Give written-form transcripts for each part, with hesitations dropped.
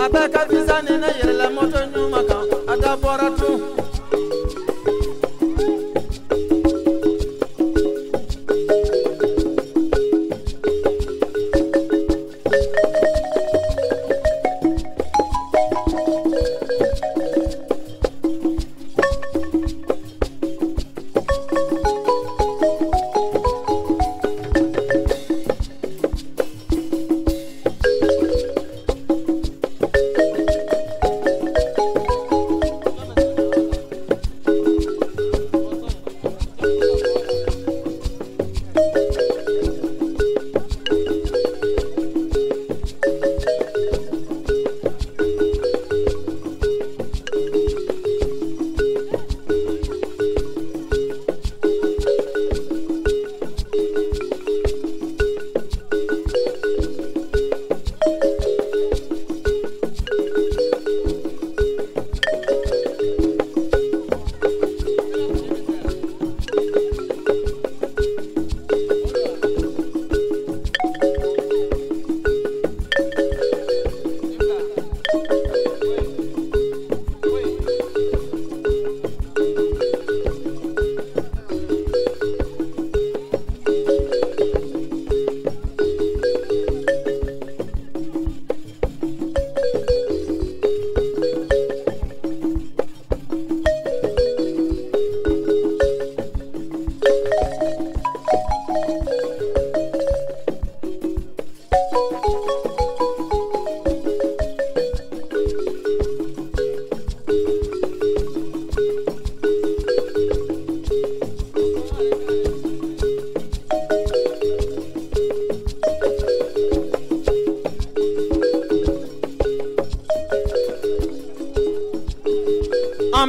Abeka vizani na yela moto nyuma ka adabora tu.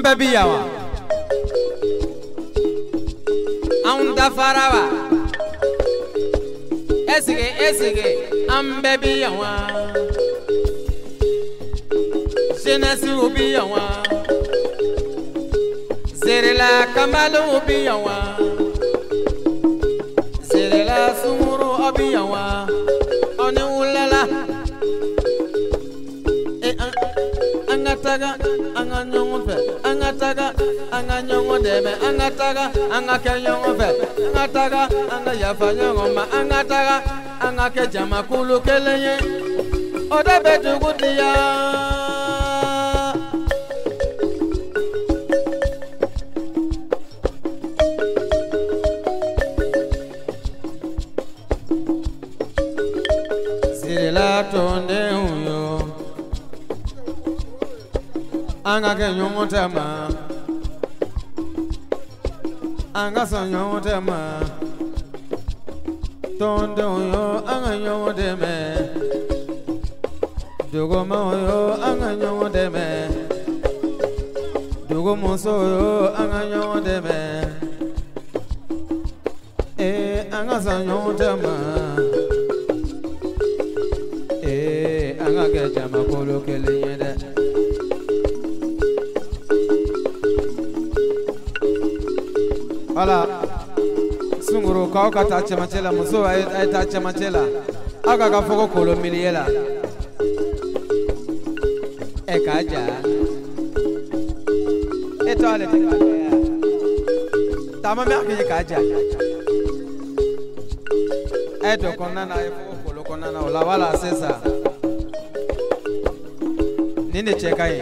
Baby yawa Aunda farawa Esige baby yawa Jeunesse ubi yawa Zerela kamalu ubi yawa Zerela sumuru ubi yawa Oni ulala Angataga anganyongofe angataga anganyongodeme angataga angakanyongofe angataga angayafanyongoma angataga angakejama kulu kelenye odabetugudiya Sirila tonde uyo Anga ke nyomotema Anga so nyomotema Tonde yo anga nyomoteme Dogo ma yo anga nyomoteme Dogo moso yo anga nyomoteme Anga so nyomotema Anga ke jama kolo kele yede Ala sunguru kau kata cemacela muso ay ta cemacela aga ka fogo kolo miliela kaja etole kaja tama me akije kaja edo konana ay fogo kolo konana wala wala sesa nini cheka yi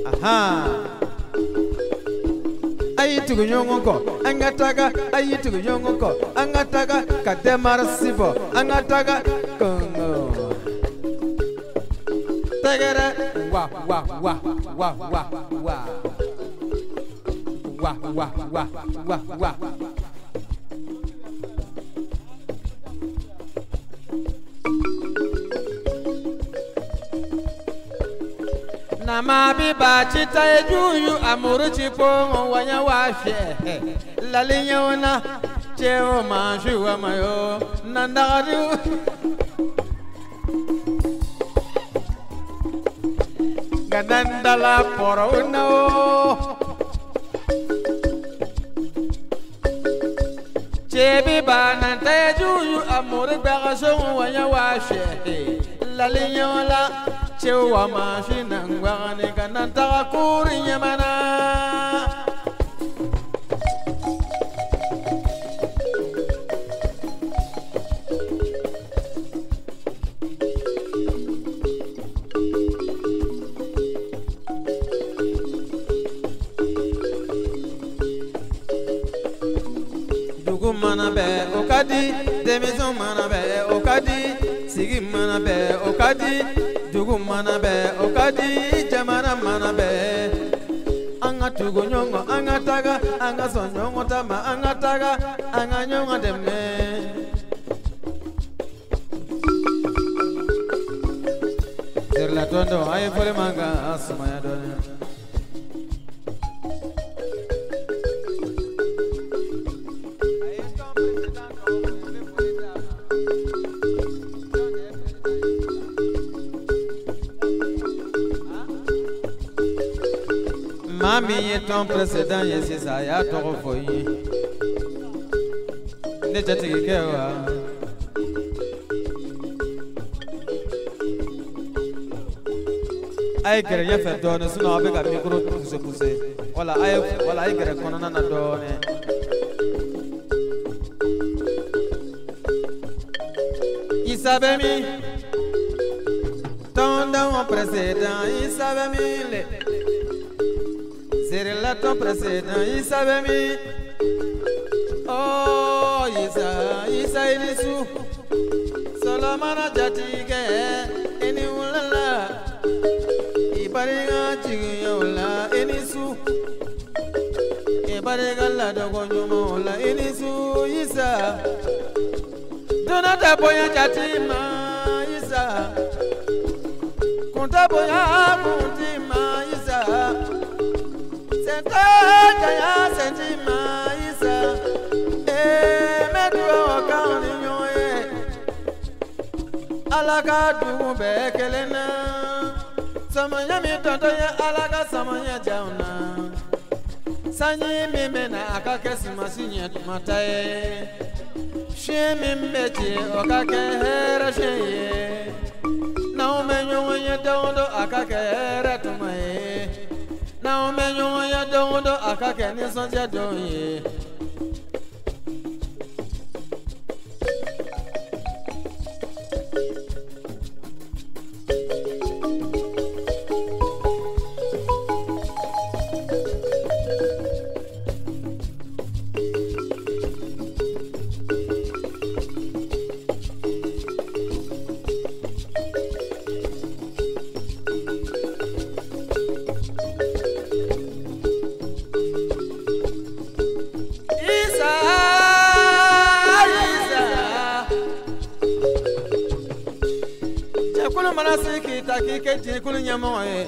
aha Ayitugu nyongoko angataga ayitugu nyongoko angataga kademar sibo angataga kongo tegere wa wa wa wa wa wa wa wa wa wa wa Nama biba chita ejuyu amuru chipongo wanya washe Lalinya wana cheo manshu wa mayo Nandagadu Ganandala poro unao Chebi ba nanta ejuyu amuru bagasongo wanya washe Lalinyola, Chewa Machina, Guarani, Cananta, Kuri Yamana. Mana be okadi demizo mana be okadi sigi mana be okadi dugu mana be okadi jamana mana be anga tugu nyongo anga taga anga sonyongo tama anga taga anga nyongo demme serla tondo ay fole manga asmaya dona Mami est ton précédent, yes, ça y a trop foyi. Ne te tige kewa. Ay kere ya fait donne, sinon avec un micro pousser. Voilà, ay kere konana na donne. Isabe mi, ton précédent, isabe mi le. C'est là ton précédent, il savait mi. Oh, Isa ilisu. Solomana jatige, eni ulala. Ibariga chigiola, enisu. Ibariga la dogonyomola, enisu, Isa. Donata boya jatima, Isa. Konta boya kuntima, Isa. Kaya sentima Isa medwa kauni nyoye alaka dugu bekelena samanya mitoto ya alaka samanya jauna sanyi mimena akake simasinya matae shemi mbeche okake hera sheye na umenyo ye dondo akake hera tumae na umenyo ya dondo akake ni sonja donye Kike jikulu nyamoe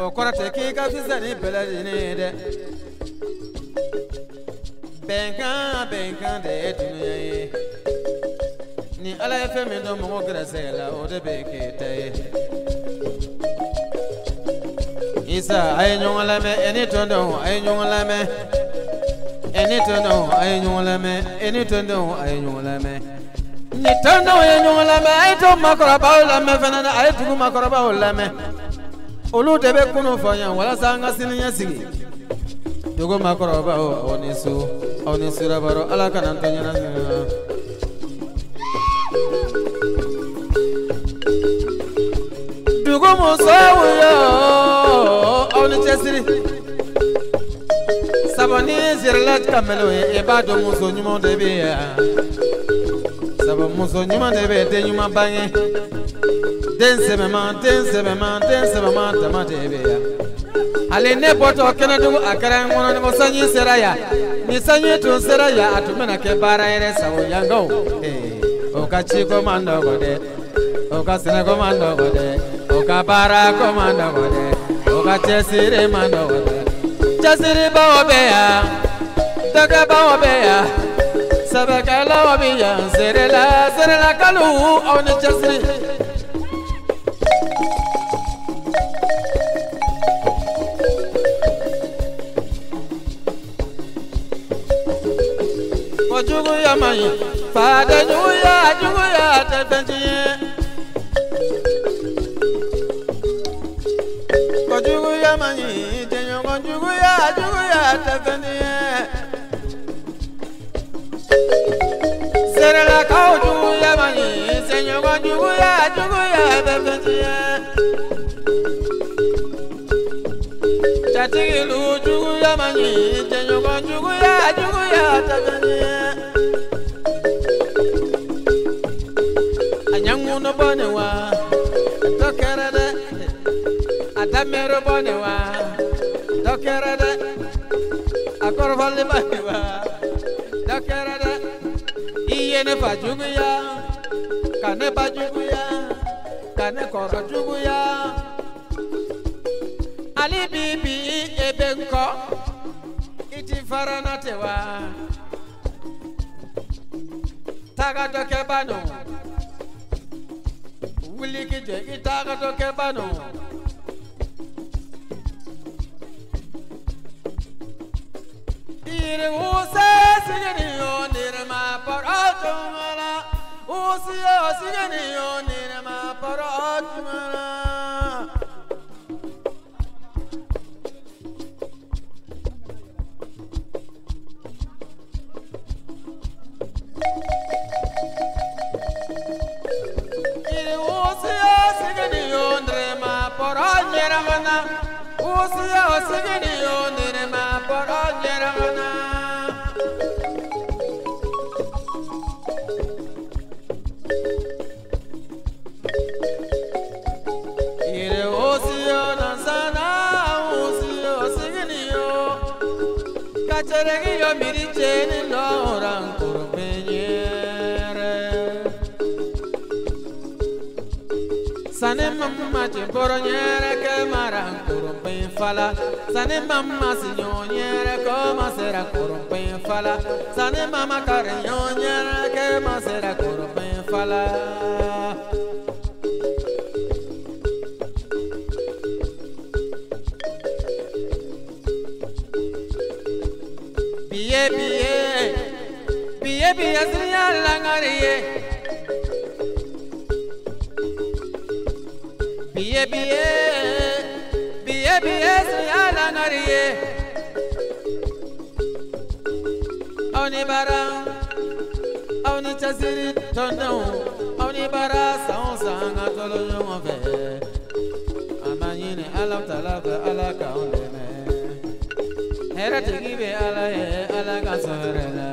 okorate kika fisani beladine de benka de dunya ni ala efemi do mo grasela o de bekete Isa ay nyongolame eni tondo ay nyongolame eni tondo ay nyongolame eni tondo ay nyongolame ni tondo ay nyongolame ay to makora baula me fenana ay tugu makora baula me olu debe kunu fanya wala sanga sininya sigi tugu makora baula onisu rabaro ala kana tonya na tugu musawiyo oni chesiri sabani zirlat kamelo e bado muso nyumo debe ya sabo muso nyuma debe de nyuma bange dense mama tama debe ya ale ne boto kenadu akara ngono ni mosanyi seraya ni sanyi to seraya atumena ke bara ere sawo yango okachi komando gode okasene komando gode okabara komando gode okachesire mando gode chesire baobeya daga baobeya sabakala wabiya serela kalu oni chesire Jugu ya mai, fada jugu ya tebenji. ya mani tenyo konjugu ya tafani serela kau jugu ya mani tenyo konjugu ya tafani chatigilu jugu ya mani tenyo konjugu ya tafani anyanguno bonewa tokerede adamero bonewa dokerede akorvali bonewa dokerede iyene fajuguya kane bajuguya kane korojuguya ali bibi ebenko iti faranatewa taga dokebano wili kije itaga dokebano ire use sigeni yonire ma paratumala usiyo sigeni yonire ma paratumala ire usiyo sigeni yonire ma paratumala usiyo sigeni yonire ma paratumala Yo miri cheni loran kurbenyere sane mamma chimboronyere ke maran kurben fala sane mamma signonyere ko masera kurben fala sane mamma carignonyere ke masera kurben fala biye sriya langariye biye sriya langariye awni bara awni chasiri tondo awni bara sanga tolo nyombe amanyine alam talaba alaka ondeme hera tigibe ala kasarela